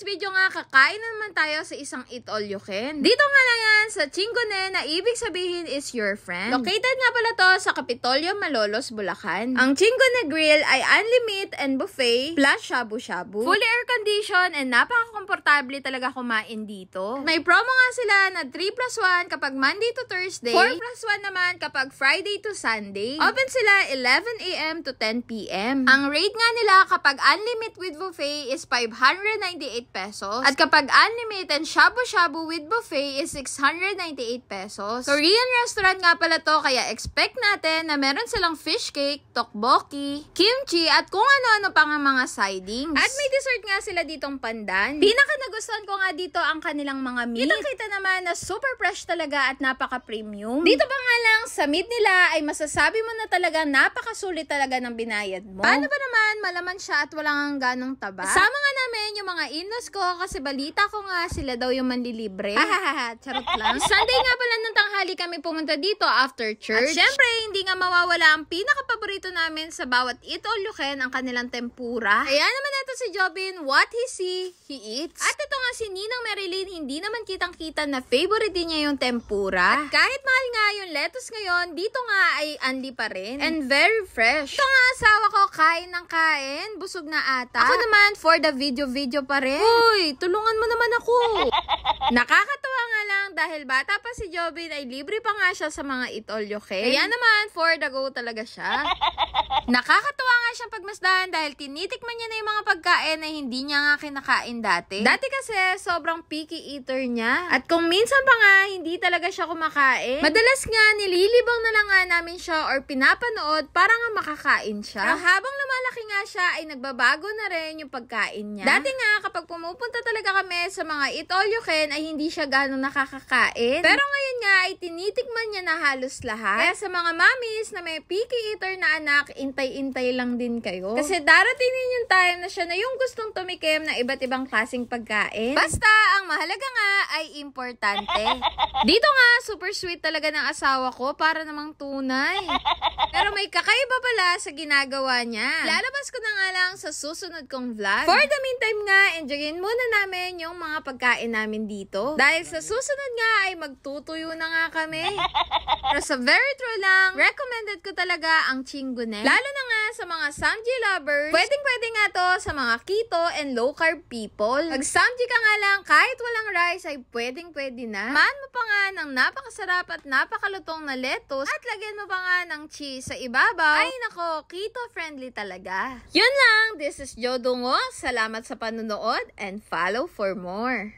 video nga, kakain na naman tayo sa isang Eat All You Can. Dito nga lang yan sa Chinggone na ibig sabihin is your friend. Located nga pala to sa Kapitolyo, Malolos, Bulacan. Ang Chinggone Grill ay unlimited and buffet plus shabu-shabu. Fully air-conditioned and napaka-komportable talaga kumain dito. May promo nga sila na 3+1 kapag Monday to Thursday, 4+1 naman kapag Friday to Sunday. Open sila 11 a.m. to 10 p.m. Ang rate nga nila kapag unlimited with buffet is 598 pesos. At kapag unlimited and shabu-shabu with buffet is 698 pesos. Korean restaurant nga pala to, kaya expect natin na meron silang fish cake, tteokbokki, kimchi, at kung ano-ano pa nga mga sidings. At may dessert nga sila ditong pandan. Pinaka nagustuhan ko nga dito ang kanilang mga meat. Kita naman na super fresh talaga at napaka-premium. Dito pa nga lang sa meat nila ay masasabi mo na talaga napakasulit talaga ng binayad mo. Paano ba naman malaman siya at walang ganong taba? Sama nga namin yung mga in-laws ko kasi balita ko nga sila daw yung manlilibre. Hahaha, charot lang. Sunday nga pala ng tanghali kami pumunta dito after church. At syempre, hindi nga mawawala ang pinaka-paborito namin sa bawat Eat All You Can, ang kanilang tempura. Kaya naman ito si Jobin, what he see, he eats. At ito nga si Ninang Marilyn, hindi naman kitang-kita na favorite din niya yung tempura. At kahit mahal nga yung lettuce ngayon, dito nga ay unli pa rin. And very fresh. Ito nga asawa ko, kain ng kain, busog na ata. Ako naman, for the video pa rin. Uy, tulungan mo naman ako. Nakakatawa nga lang dahil bata pa si Jobin ay libre pa nga siya sa mga Eat All You Can. Kaya naman, for the go talaga siya. Nakakatawa nga siyang pagmasdahan dahil tinitikman niya na yung mga pagkain na hindi niya nga kinakain dati. Dati kasi, sobrang picky eater niya. At kung minsan pa nga, hindi talaga siya kumakain. Madalas nga, nililibang na lang nga namin siya or pinapanood para nga makakain siya. Pero habang lumalaki nga siya, ay nagbabago na rin yung pagkain niya. Dati nga, kapag pumupunta talaga kami sa mga Eat All You Can, ay hindi siya ganong nakakakain. Pero ngayon nga, ay tinitikman niya na halos lahat. Kaya sa mga mommies na may picky eater na anak, intay-intay lang din kayo. Kasi darating din yung time na siya na yung gustong tumikim na iba't ibang klaseng pagkain. Basta, ang mahalaga nga ay importante. Dito nga, super sweet talaga ng asawa ko para namang tunay. Pero may kakaiba pala sa ginagawa niya. Lalabas ko na nga lang sa susunod kong vlog. For the meantime nga, enjoyin muna namin yung mga pagkain namin dito. Dahil sa susunod nga ay magtutuyo na nga kami. Pero sa very true lang, recommended ko talaga ang Chinggone. Lalo na nga sa mga samji lovers. Pwedeng-pwede nga to sa mga keto and low carb people. Pag samji ka nga lang, kahit walang rice ay pwedeng-pwede na. Maan mo pa nga ng napakasarap at napakalutong na lettuce at lagyan mo pa nga ng cheese sa ibabaw. Ay nako, keto friendly talaga. Yun lang, this is Jo Dungo. Salamat sa panonood and follow for more.